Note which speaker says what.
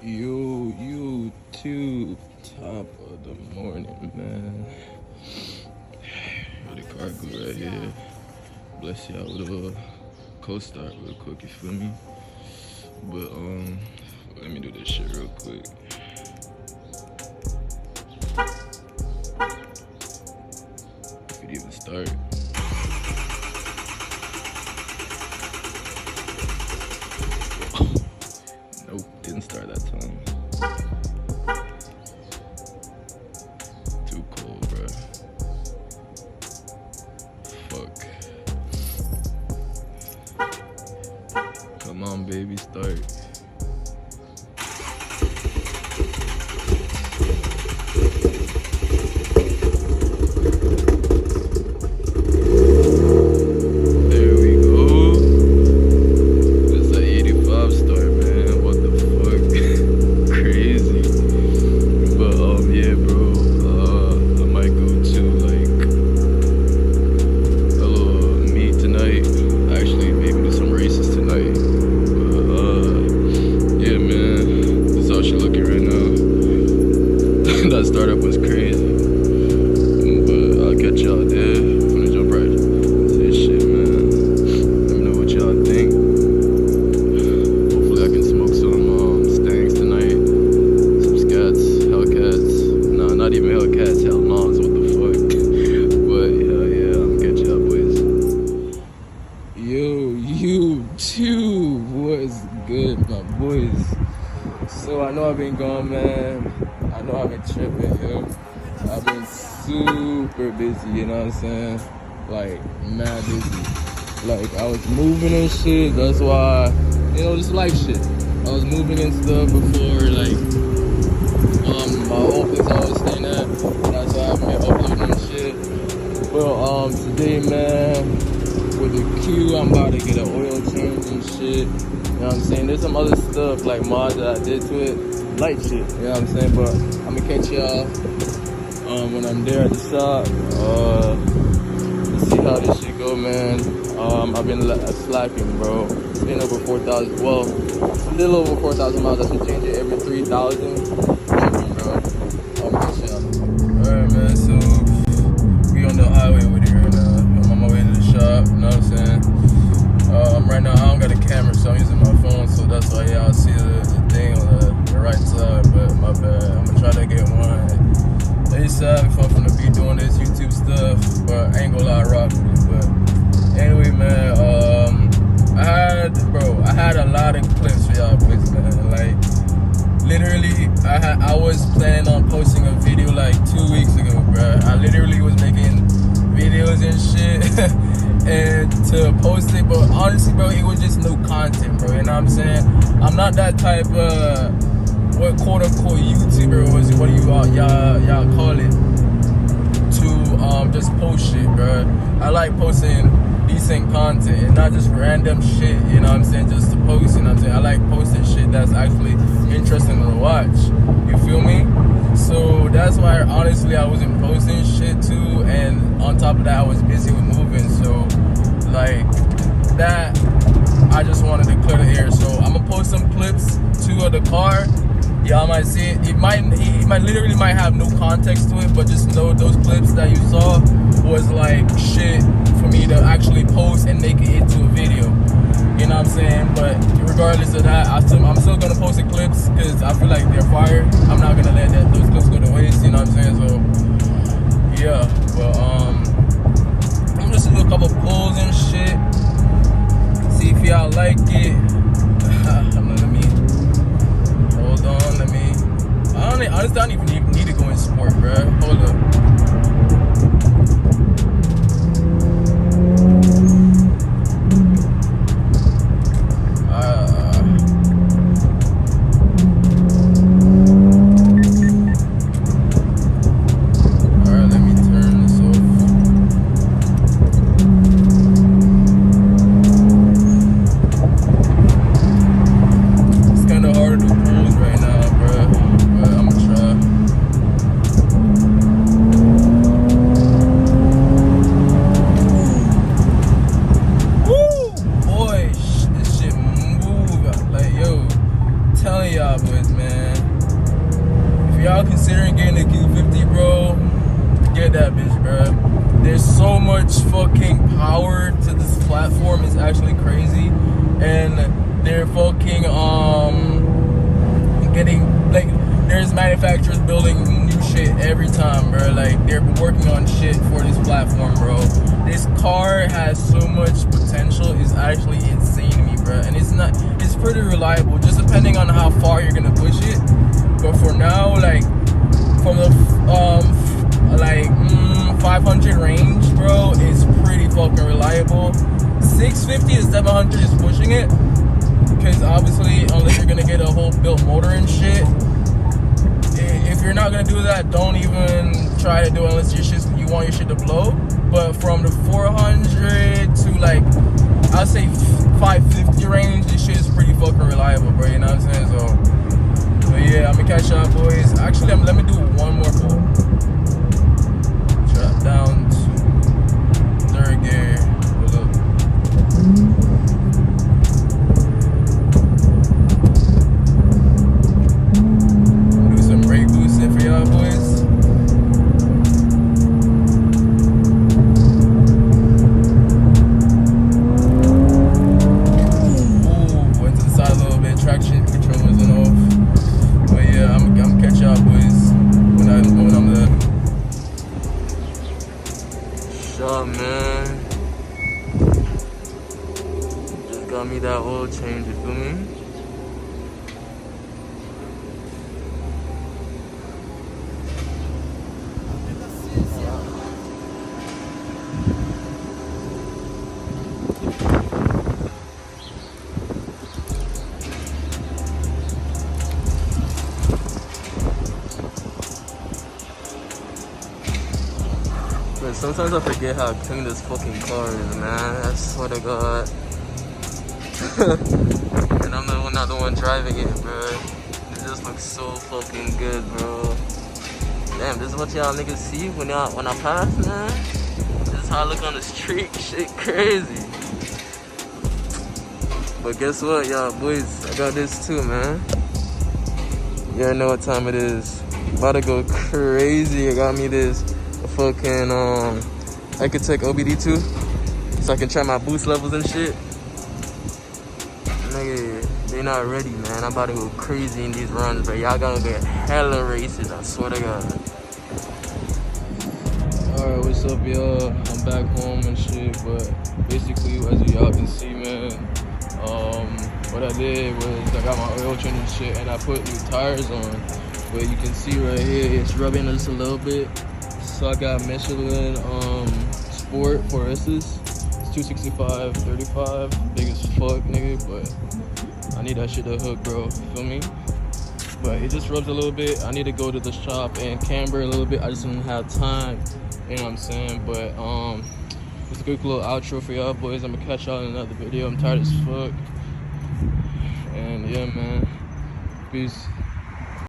Speaker 1: You too. Top of the morning, man. The cargo right here. Bless y'all with a co-start real quick, you feel me? But let me do this shit real quick. Could even start. Nope, didn't start that time. Too cold, bro. Fuck. Come on, baby, start. There we go. It's an 85 start, man. What the fuck? Crazy. But yeah, bro. I might go to like a little meet tonight. Actually, maybe do some races tonight. But yeah, man. That's how she looking right now. That startup was crazy. But I'll catch y'all there. I'm gonna jump right into this shit, man. Let me know what y'all think. Hopefully I can smoke some stangs tonight. Some scats, Hellcats. Nah, not even Hellcats, Hell Noms, what the fuck. But yeah, I'm gonna catch y'all, boys. Yo, you too. What's good, my boys? So I know I've been gone, man. I know I've been tripping, yo. I've been super busy, you know what I'm saying? Like, mad busy. Like, I was moving and shit, that's why, you know, just life shit. I was moving and stuff before, like, my old place I was staying at. That's why I've been uploading and shit. Well, today, man, with the Q, I'm about to get an oil change and shit. You know what I'm saying? There's some other stuff, like mods that I did to it. Light shit, you know what I'm saying? But I'm gonna catch y'all when I'm there at the shop. Let's see how this shit go, man. I've been slacking, bro. It's been over 4,000, well, a little over 4,000 miles. I should change it every 3,000. Bro. I'll catch y'all. Alright, man, so we on the highway with it right now. I'm on my way to the shop, you know what I'm saying? Right now I don't got a camera, so I'm using my phone, so that's why y'all see the thing on the right side, but my bad. I'm gonna try to get one ASAP if I'm gonna be doing this YouTube stuff, but I ain't gonna lie, rock with it. But anyway, man, I had a lot of clips for y'all boys, man. Like, literally, I was planning on posting a video like 2 weeks ago, bro. I literally was making videos and shit and to post it, but honestly, bro, it was just no content, bro. You know what I'm saying? I'm not that type of what quote unquote YouTuber was, what do y'all call it, to just post shit, bro. I like posting decent content and not just random shit, you know what I'm saying, just to post, you know what I'm saying? I like posting shit that's actually interesting to watch, you feel me? So that's why honestly I wasn't posting shit too, and on top of that I was busy with moving, so like that I just wanted to clear the air. So I'm gonna post some clips too of the car. Y'all might see it. It might literally have no context to it, but just know those clips that you saw was like shit for me to actually post and make it into a video. You know what I'm saying? But regardless of that, I'm still gonna post the clips because I feel like they're fire. I'm not gonna let those clips go to waste. You know what I'm saying? So yeah, but I'm just do a couple pulls and shit. See if y'all like it. Let me hold on. Honestly, I don't even need to go in sport, bro. Hold up. telling y'all boys, man.
Speaker 2: y'all considering getting a Q50, bro, get that bitch, bro. There's so much fucking power to this platform. It's actually crazy. And they're fucking getting, like, there's manufacturers building new shit every time, bro. Like, they're working on shit for this platform, bro. This car has so much potential. It's actually insane to me, bro. And it's pretty reliable, just depending on how far you're gonna push it. But for now, like, from the 500 range, bro, it's pretty fucking reliable. 650 to 700 is pushing it, because obviously, unless you're gonna get a whole built motor and shit, if you're not gonna do that, don't even try to do it unless you want your shit to blow. But from the 400 to, like, I'd say 550 range, this shit is pretty fucking reliable, bro. You know what I'm saying? So, but yeah, I'm gonna catch y'all, boys. Actually, let me do one more pull. Drop down to third gear. Hold up. Do some brake boosting for y'all, boys. Ooh, went to the side a little bit. Traction control wasn't off. But yeah, I'm gonna catch y'all, boys, when I'm there. Shut, man. Just got me that oil change, you feel me? But sometimes I forget how clean this fucking car is, man. I swear to God. And I'm not the one driving it, bro. It just looks so fucking good, bro. Damn, this is what y'all niggas see when I pass, man. This is how I look on the street. Shit crazy. But guess what, y'all boys? I got this too, man. You already know what time it is. About to go crazy. I got me this fucking I could take OBD2 so I can try my boost levels and shit. Nigga, they not ready, man. I'm about to go crazy in these runs, but y'all gonna get hella races, I swear to God. Alright, what's up, y'all? I'm back home and shit, but basically, as y'all can see, man, what I did was I got my oil change and shit, and I put new tires on. But you can see right here, it's rubbing just a little bit. So I got Michelin Sport 4S's. It's 265, 35, big as fuck, nigga. But I need that shit to hook, bro. Feel me? But it just rubs a little bit. I need to go to the shop and camber a little bit. I just don't have time. You know what I'm saying? But it's a good little outro for y'all boys. I'm gonna catch y'all in another video. I'm tired as fuck. And yeah, man. Peace.